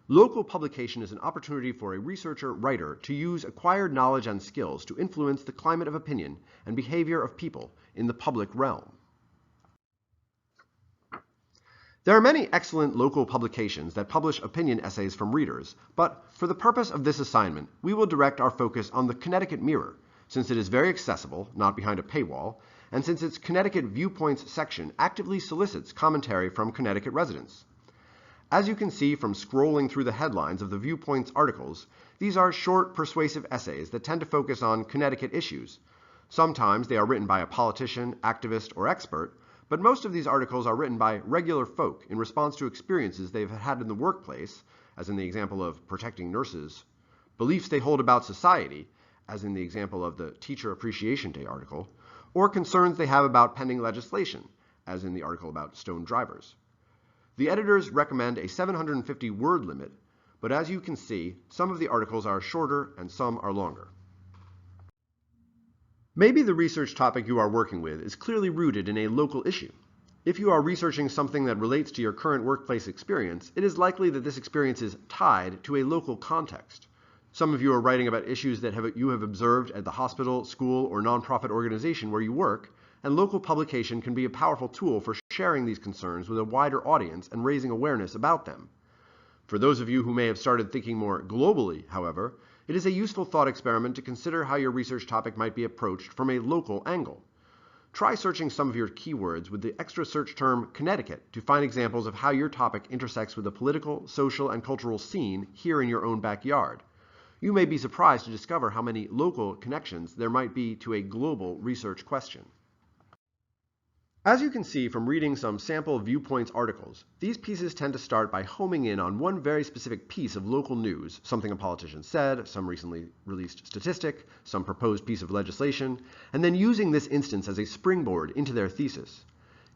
Local publication is an opportunity for a researcher-writer to use acquired knowledge and skills to influence the climate of opinion and behavior of people in the public realm. There are many excellent local publications that publish opinion essays from readers, but for the purpose of this assignment, we will direct our focus on the Connecticut Mirror, since it is very accessible, not behind a paywall, and since its Connecticut ViewPoints section actively solicits commentary from Connecticut residents. As you can see from scrolling through the headlines of the ViewPoints articles, these are short, persuasive essays that tend to focus on Connecticut issues. Sometimes they are written by a politician, activist, or expert, but most of these articles are written by regular folk in response to experiences they've had in the workplace, as in the example of protecting nurses, beliefs they hold about society, as in the example of the Teacher Appreciation Day article, or concerns they have about pending legislation, as in the article about stoned drivers. The editors recommend a 750-word limit, but as you can see, some of the articles are shorter and some are longer. Maybe the research topic you are working with is clearly rooted in a local issue. If you are researching something that relates to your current workplace experience, it is likely that this experience is tied to a local context. Some of you are writing about issues that you have observed at the hospital, school, or nonprofit organization where you work, and local publication can be a powerful tool for sharing these concerns with a wider audience and raising awareness about them. For those of you who may have started thinking more globally, however, it is a useful thought experiment to consider how your research topic might be approached from a local angle. Try searching some of your keywords with the extra search term Connecticut to find examples of how your topic intersects with the political, social, and cultural scene here in your own backyard. You may be surprised to discover how many local connections there might be to a global research question. As you can see from reading some sample ViewPoints articles, these pieces tend to start by homing in on one very specific piece of local news, something a politician said, some recently released statistic, some proposed piece of legislation, and then using this instance as a springboard into their thesis.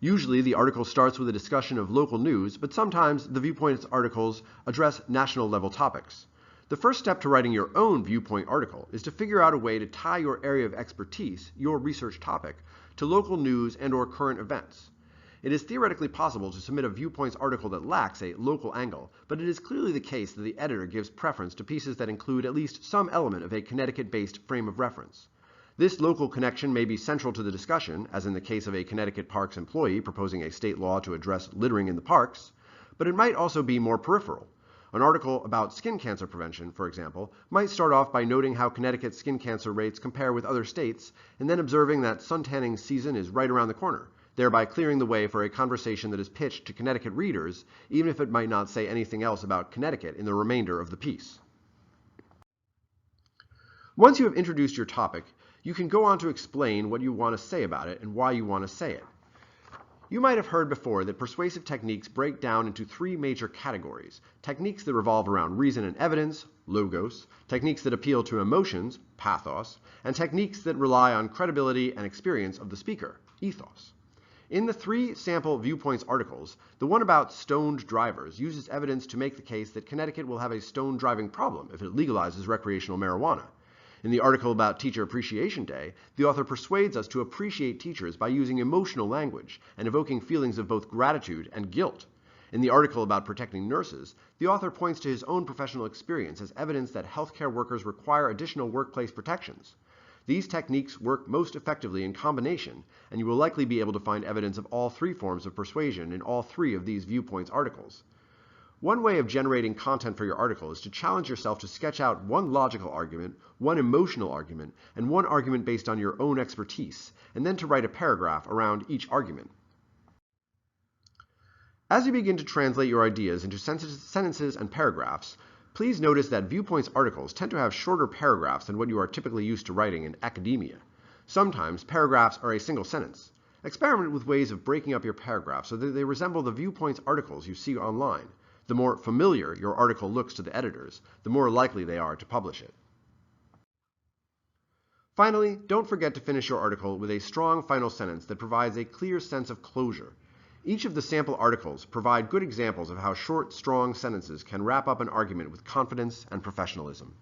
Usually the article starts with a discussion of local news, but sometimes the ViewPoints articles address national level topics. The first step to writing your own viewpoint article is to figure out a way to tie your area of expertise, your research topic, to local news and/or current events. It is theoretically possible to submit a ViewPoints article that lacks a local angle, but it is clearly the case that the editor gives preference to pieces that include at least some element of a Connecticut-based frame of reference. This local connection may be central to the discussion, as in the case of a Connecticut Parks employee proposing a state law to address littering in the parks, but it might also be more peripheral. An article about skin cancer prevention, for example, might start off by noting how Connecticut's skin cancer rates compare with other states, and then observing that suntanning season is right around the corner, thereby clearing the way for a conversation that is pitched to Connecticut readers, even if it might not say anything else about Connecticut in the remainder of the piece. Once you have introduced your topic, you can go on to explain what you want to say about it and why you want to say it. You might have heard before that persuasive techniques break down into three major categories: techniques that revolve around reason and evidence, logos, techniques that appeal to emotions, pathos, and techniques that rely on credibility and experience of the speaker, ethos. In the three sample ViewPoints articles, the one about stoned drivers uses evidence to make the case that Connecticut will have a stoned driving problem if it legalizes recreational marijuana. In the article about Teacher Appreciation Day, the author persuades us to appreciate teachers by using emotional language and evoking feelings of both gratitude and guilt. In the article about protecting nurses, the author points to his own professional experience as evidence that healthcare workers require additional workplace protections. These techniques work most effectively in combination, and you will likely be able to find evidence of all three forms of persuasion in all three of these ViewPoints articles. One way of generating content for your article is to challenge yourself to sketch out one logical argument, one emotional argument, and one argument based on your own expertise, and then to write a paragraph around each argument. As you begin to translate your ideas into sentences and paragraphs, please notice that ViewPoints articles tend to have shorter paragraphs than what you are typically used to writing in academia. Sometimes paragraphs are a single sentence. Experiment with ways of breaking up your paragraphs so that they resemble the ViewPoints articles you see online. The more familiar your article looks to the editors, the more likely they are to publish it. Finally, don't forget to finish your article with a strong final sentence that provides a clear sense of closure. Each of the sample articles provide good examples of how short, strong sentences can wrap up an argument with confidence and professionalism.